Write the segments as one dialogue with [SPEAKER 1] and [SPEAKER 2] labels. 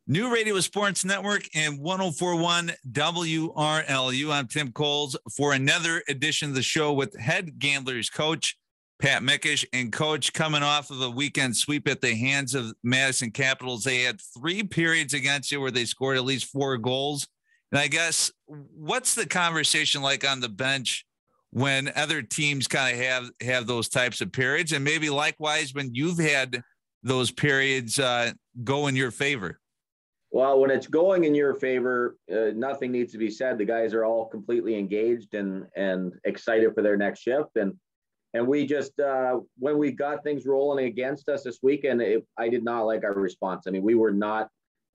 [SPEAKER 1] New Radio Sports Network and 104.1 WRLU. I'm Tim Coles for another edition of the show with head Gamblers coach Pat Mikesch. And coach, coming off of a weekend sweep at the hands of Madison Capitals, they had 3 periods against you where they scored at least 4 goals. And I guess, what's the conversation like on the bench when other teams kind of have those types of periods, and maybe likewise when you've had those periods go in your favor?
[SPEAKER 2] Well, when it's going in your favor, nothing needs to be said. The guys are all completely engaged and excited for their next shift. And we just, when we got things rolling against us this weekend, I did not like our response. I mean, we were not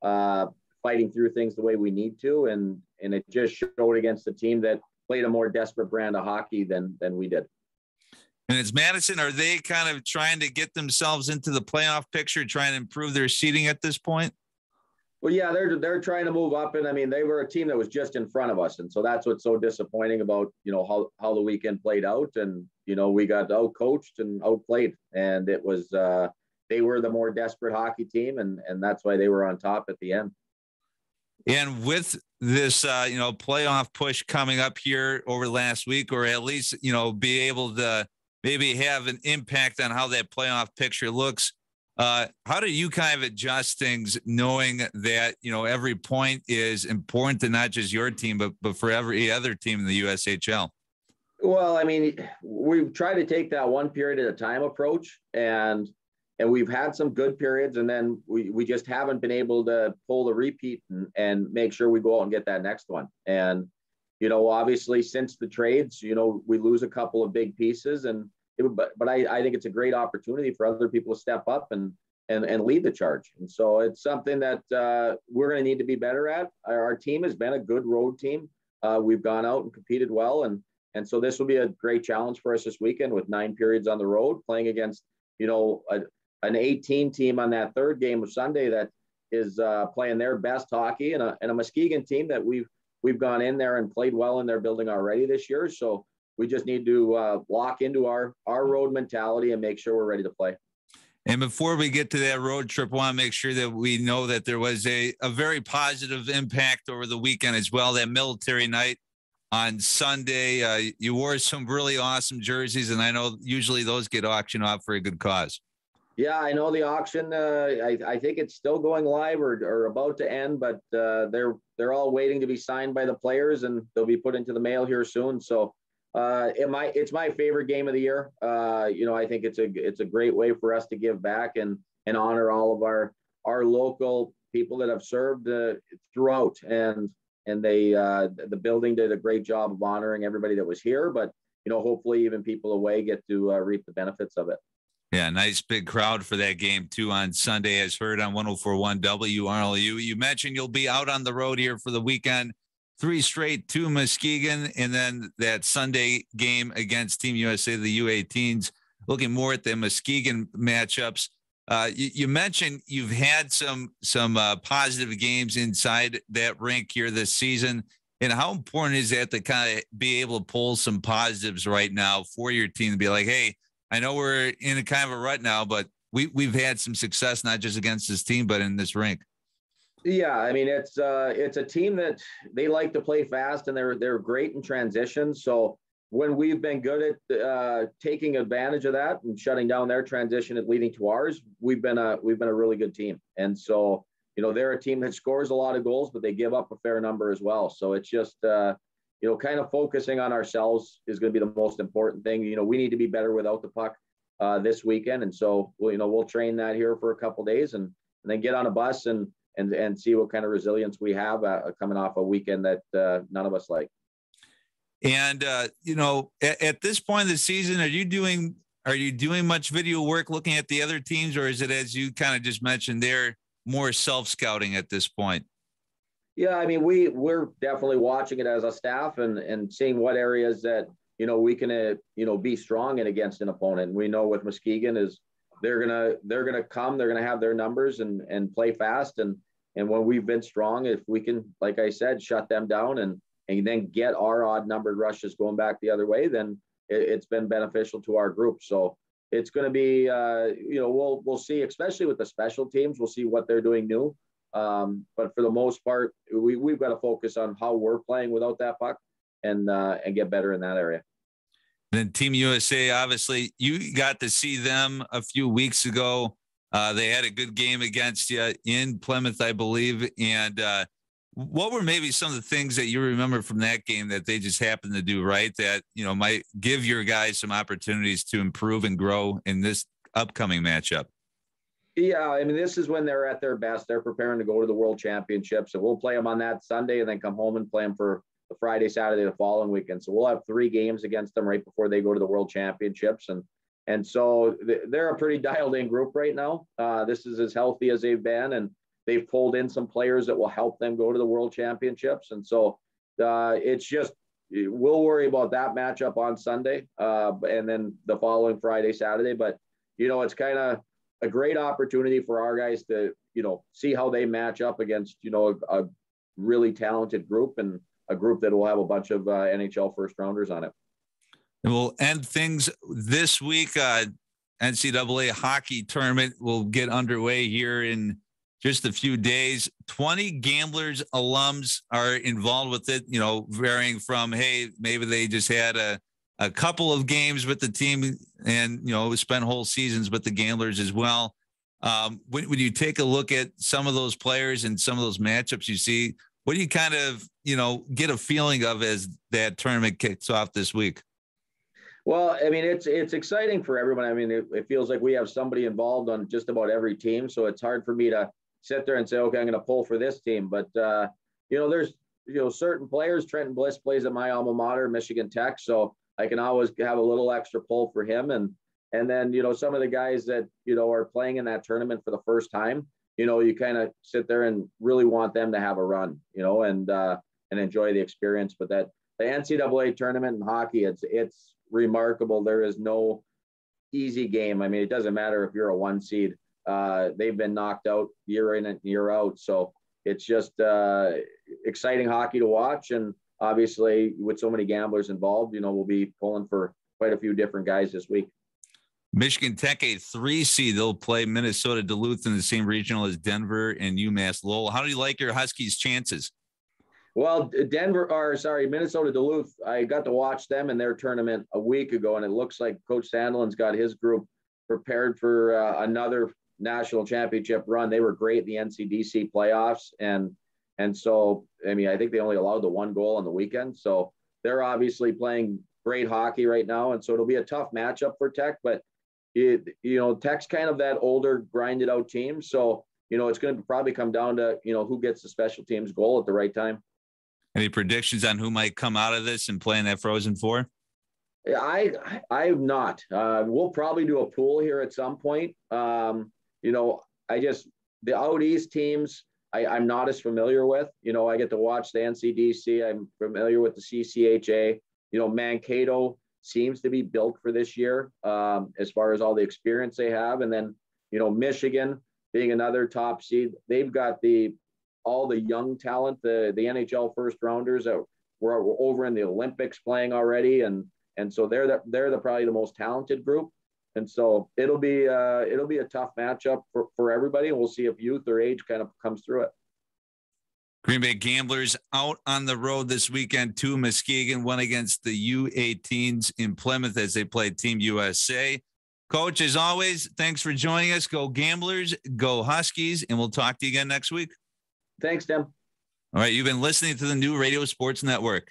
[SPEAKER 2] fighting through things the way we need to. And it just showed against a team that played a more desperate brand of hockey than we did.
[SPEAKER 1] And it's Madison. Are they kind of trying to get themselves into the playoff picture, trying to improve their seeding at this point?
[SPEAKER 2] Well, yeah, they're trying to move up, and I mean, they were a team that was just in front of us, and so that's what's so disappointing about how the weekend played out, and we got out-coached and outplayed, and it was they were the more desperate hockey team, and that's why they were on top at the end.
[SPEAKER 1] And with this playoff push coming up here over last week, or at least be able to maybe have an impact on how that playoff picture looks. How do you kind of adjust things, knowing that, every point is important to not just your team, but for every other team in the USHL?
[SPEAKER 2] Well, I mean, we've tried to take that one period at a time approach, and we've had some good periods, and then we just haven't been able to pull the repeat and make sure we go out and get that next one. And, obviously since the trades, we lose a couple of big pieces, but I think it's a great opportunity for other people to step up and lead the charge. And so it's something that we're going to need to be better at. Our team has been a good road team. We've gone out and competed well. And so this will be a great challenge for us this weekend with 9 periods on the road, playing against, an 18 team on that third game of Sunday that is playing their best hockey, and a Muskegon team that we've gone in there and played well in their building already this year. So we just need to lock into our road mentality and make sure we're ready to play.
[SPEAKER 1] And before we get to that road trip, I want to make sure that we know that there was a very positive impact over the weekend as well. That military night on Sunday, you wore some really awesome jerseys, and I know usually those get auctioned off for a good cause.
[SPEAKER 2] Yeah, I know the auction. I think it's still going live or about to end, but they're all waiting to be signed by the players, and they'll be put into the mail here soon. So. It's my favorite game of the year. I think it's a great way for us to give back and honor all of our local people that have served throughout. And they the building did a great job of honoring everybody that was here. But hopefully even people away get to reap the benefits of it.
[SPEAKER 1] Yeah, nice big crowd for that game too on Sunday, as heard on 104.1 WRLU. You mentioned you'll be out on the road here for the weekend. 3 straight to Muskegon, and then that Sunday game against Team USA, the U18s. Looking more at the Muskegon matchups. You mentioned you've had some positive games inside that rink here this season, and how important is that to kind of be able to pull some positives right now for your team to be like, hey, I know we're in a kind of a rut now, but we've had some success not just against this team but in this rink.
[SPEAKER 2] Yeah, I mean, it's a team that they like to play fast, and they're great in transition. So when we've been good at taking advantage of that and shutting down their transition and leading to ours, we've been a really good team. And so they're a team that scores a lot of goals, but they give up a fair number as well. So it's just kind of focusing on ourselves is going to be the most important thing. We need to be better without the puck this weekend, and so we'll train that here for a couple of days and then get on a bus and see what kind of resilience we have coming off a weekend that none of us like.
[SPEAKER 1] And, at this point of the season, are you doing much video work looking at the other teams, or is it, as you kind of just mentioned, they're more self-scouting at this point?
[SPEAKER 2] Yeah, I mean, we're definitely watching it as a staff and seeing what areas that, we can, be strong in against an opponent. We know with Muskegon is they're gonna come, they're gonna have their numbers and play fast. And when we've been strong, if we can, like I said, shut them down and then get our odd numbered rushes going back the other way, then it's been beneficial to our group. So it's going to be, we'll see, especially with the special teams, we'll see what they're doing new. But for the most part, we've got to focus on how we're playing without that puck and get better in that area.
[SPEAKER 1] Then Team USA, obviously, you got to see them a few weeks ago. They had a good game against you in Plymouth, I believe. And what were maybe some of the things that you remember from that game that they just happened to do right that, might give your guys some opportunities to improve and grow in this upcoming matchup?
[SPEAKER 2] Yeah, I mean, this is when they're at their best. They're preparing to go to the World Championships, and we'll play them on that Sunday and then come home and play them for the Friday, Saturday, the following weekend. So we'll have 3 games against them right before they go to the World Championships. And so they're a pretty dialed-in group right now. This is as healthy as they've been, and they've pulled in some players that will help them go to the World Championships. And so it's just we'll worry about that matchup on Sunday and then the following Friday, Saturday. But, it's kind of a great opportunity for our guys to, see how they match up against, a really talented group and a group that will have a bunch of NHL first rounders on it.
[SPEAKER 1] And we'll end things this week. NCAA hockey tournament will get underway here in just a few days. 20 Gamblers alums are involved with it, varying from, hey, maybe they just had a couple of games with the team and, spent whole seasons with the Gamblers as well. When you take a look at some of those players and some of those matchups you see, what do you kind of, get a feeling of as that tournament kicks off this week?
[SPEAKER 2] Well, I mean, it's exciting for everyone. I mean, it feels like we have somebody involved on just about every team. So it's hard for me to sit there and say, okay, I'm going to pull for this team. But, there's, certain players. Trenton Bliss plays at my alma mater, Michigan Tech. So I can always have a little extra pull for him. And then, some of the guys that, are playing in that tournament for the first time, you kind of sit there and really want them to have a run, and enjoy the experience. But that the NCAA tournament in hockey, it's remarkable. There is no easy game. I mean, it doesn't matter if you're a 1 seed. They've been knocked out year in and year out. So it's just exciting hockey to watch. And obviously, with so many gamblers involved, we'll be pulling for quite a few different guys this week.
[SPEAKER 1] Michigan Tech, a 3 seed. They'll play Minnesota Duluth in the same regional as Denver and UMass Lowell. How do you like your Huskies' chances?
[SPEAKER 2] Well, Minnesota Duluth, I got to watch them in their tournament a week ago, and it looks like Coach Sandelin's got his group prepared for another national championship run. They were great in the NCDC playoffs, and so, I mean, I think they only allowed the 1 goal on the weekend. So they're obviously playing great hockey right now, and so it'll be a tough matchup for Tech, but Tech's kind of that older, grinded out team. So, it's going to probably come down to, who gets the special teams goal at the right time.
[SPEAKER 1] Any predictions on who might come out of this and play in that Frozen Four?
[SPEAKER 2] I'm not. We'll probably do a pool here at some point. The out East teams, I'm not as familiar with. I get to watch the NCDC. I'm familiar with the CCHA. Mankato seems to be built for this year as far as all the experience they have. And then, Michigan being another top seed, they've got all the young talent, the NHL first rounders that were over in the Olympics playing already. And so they're probably the most talented group. And so it'll be a tough matchup for everybody. And we'll see if youth or age kind of comes through it.
[SPEAKER 1] Green Bay Gamblers out on the road this weekend to Muskegon, one against the U18s in Plymouth as they play Team USA. Coach, as always, thanks for joining us. Go Gamblers, go Huskies, and we'll talk to you again next week.
[SPEAKER 2] Thanks, Tim.
[SPEAKER 1] All right, you've been listening to the new Radio Sports Network.